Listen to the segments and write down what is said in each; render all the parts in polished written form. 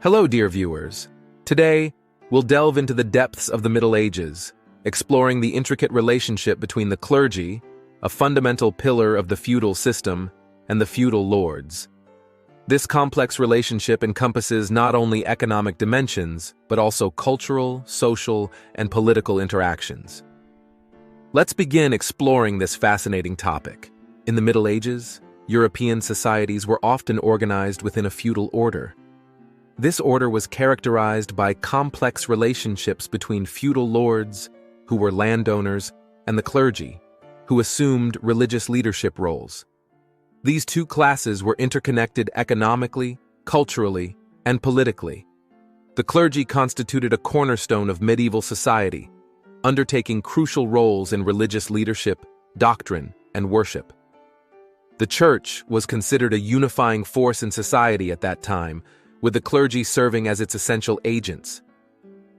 Hello, dear viewers. Today, we'll delve into the depths of the Middle Ages, exploring the intricate relationship between the clergy, a fundamental pillar of the feudal system, and the feudal lords. This complex relationship encompasses not only economic dimensions, but also cultural, social, and political interactions. Let's begin exploring this fascinating topic. In the Middle Ages, European societies were often organized within a feudal order. This order was characterized by complex relationships between feudal lords, who were landowners, and the clergy, who assumed religious leadership roles. These two classes were interconnected economically, culturally, and politically. The clergy constituted a cornerstone of medieval society, undertaking crucial roles in religious leadership, doctrine, and worship. The church was considered a unifying force in society at that time, with the clergy serving as its essential agents.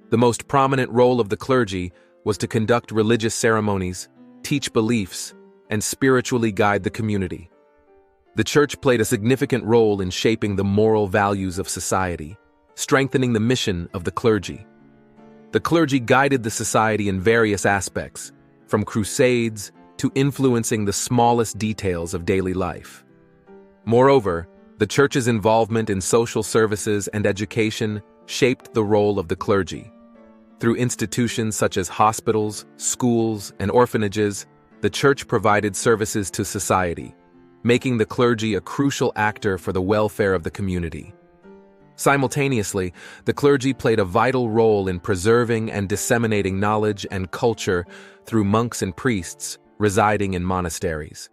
The most prominent role of the clergy was to conduct religious ceremonies, teach beliefs, and spiritually guide the community. The church played a significant role in shaping the moral values of society, strengthening the mission of the clergy. The clergy guided the society in various aspects, from crusades to influencing the smallest details of daily life. Moreover, the church's involvement in social services and education shaped the role of the clergy. Through institutions such as hospitals, schools, and orphanages, the church provided services to society, making the clergy a crucial actor for the welfare of the community. Simultaneously, the clergy played a vital role in preserving and disseminating knowledge and culture through monks and priests residing in monasteries.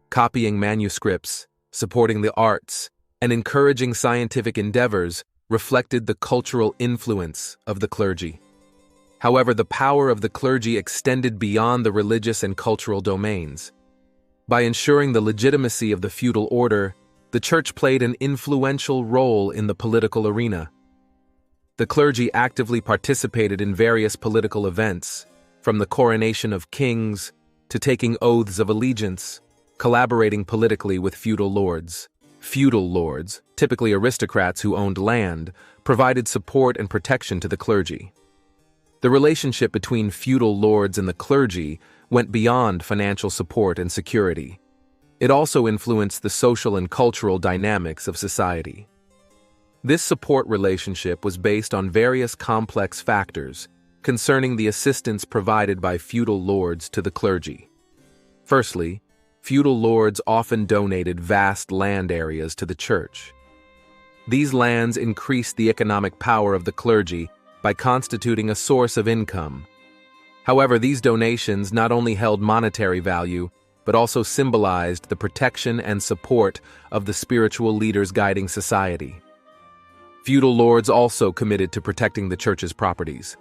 Copying manuscripts, supporting the arts, and encouraging scientific endeavors reflected the cultural influence of the clergy. However, the power of the clergy extended beyond the religious and cultural domains. By ensuring the legitimacy of the feudal order, the church played an influential role in the political arena. The clergy actively participated in various political events, from the coronation of kings to taking oaths of allegiance, collaborating politically with feudal lords. Feudal lords, typically aristocrats who owned land, provided support and protection to the clergy. The relationship between feudal lords and the clergy went beyond financial support and security. It also influenced the social and cultural dynamics of society. This support relationship was based on various complex factors concerning the assistance provided by feudal lords to the clergy. Firstly, feudal lords often donated vast land areas to the church. These lands increased the economic power of the clergy by constituting a source of income. However, these donations not only held monetary value, but also symbolized the protection and support of the spiritual leaders guiding society. Feudal lords also committed to protecting the church's properties.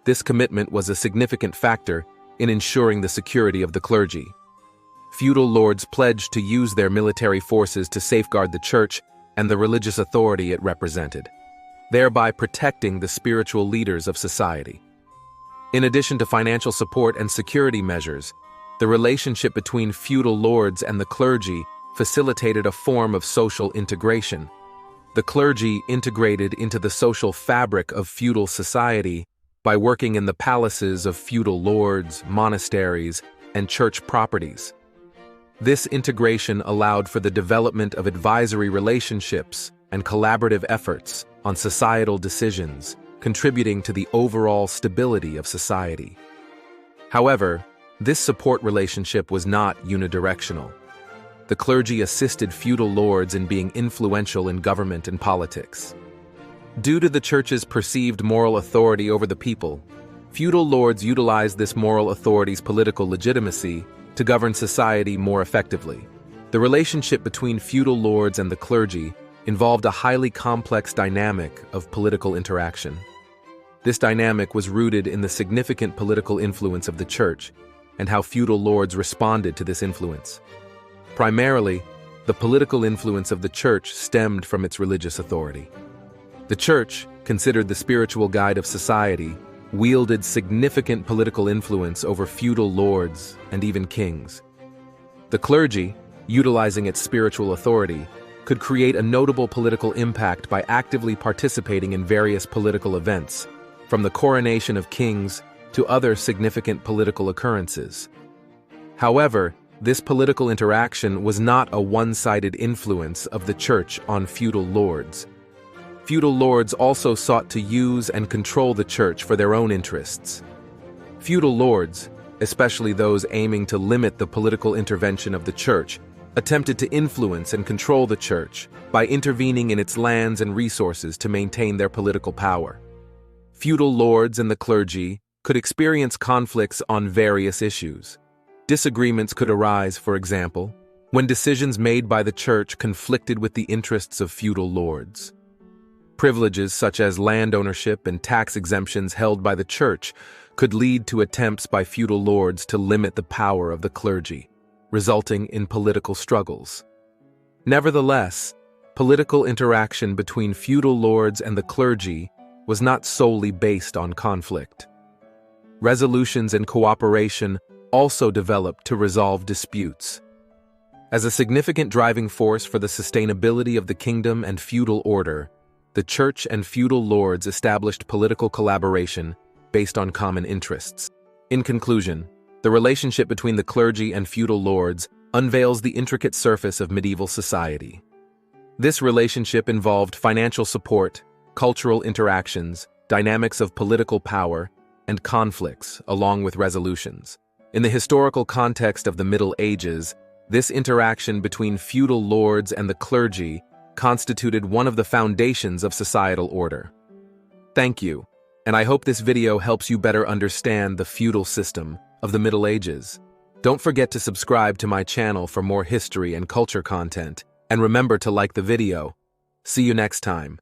This commitment was a significant factor in ensuring the security of the clergy. Feudal lords pledged to use their military forces to safeguard the church and the religious authority it represented, thereby protecting the spiritual leaders of society. In addition to financial support and security measures, the relationship between feudal lords and the clergy facilitated a form of social integration. The clergy integrated into the social fabric of feudal society by working in the palaces of feudal lords, monasteries, and church properties. This integration allowed for the development of advisory relationships and collaborative efforts on societal decisions, contributing to the overall stability of society. However, this support relationship was not unidirectional. The clergy assisted feudal lords in being influential in government and politics. Due to the church's perceived moral authority over the people, feudal lords utilized this moral authority's political legitimacy to govern society more effectively. The relationship between feudal lords and the clergy involved a highly complex dynamic of political interaction. This dynamic was rooted in the significant political influence of the church and how feudal lords responded to this influence. Primarily, the political influence of the church stemmed from its religious authority. The church, considered the spiritual guide of society, wielded significant political influence over feudal lords and even kings. The clergy, utilizing its spiritual authority, could create a notable political impact by actively participating in various political events, from the coronation of kings to other significant political occurrences. However, this political interaction was not a one-sided influence of the church on feudal lords. Feudal lords also sought to use and control the church for their own interests. Feudal lords, especially those aiming to limit the political intervention of the church, attempted to influence and control the church by intervening in its lands and resources to maintain their political power. Feudal lords and the clergy could experience conflicts on various issues. Disagreements could arise, for example, when decisions made by the church conflicted with the interests of feudal lords. Privileges such as land ownership and tax exemptions held by the church could lead to attempts by feudal lords to limit the power of the clergy, resulting in political struggles. Nevertheless, political interaction between feudal lords and the clergy was not solely based on conflict. Resolutions and cooperation also developed to resolve disputes. As a significant driving force for the sustainability of the kingdom and feudal order, the church and feudal lords established political collaboration based on common interests. In conclusion, the relationship between the clergy and feudal lords unveils the intricate surface of medieval society. This relationship involved financial support, cultural interactions, dynamics of political power, and conflicts, along with resolutions. In the historical context of the Middle Ages, this interaction between feudal lords and the clergy constituted one of the foundations of societal order. Thank you, and I hope this video helps you better understand the feudal system of the Middle Ages. Don't forget to subscribe to my channel for more history and culture content, and remember to like the video. See you next time.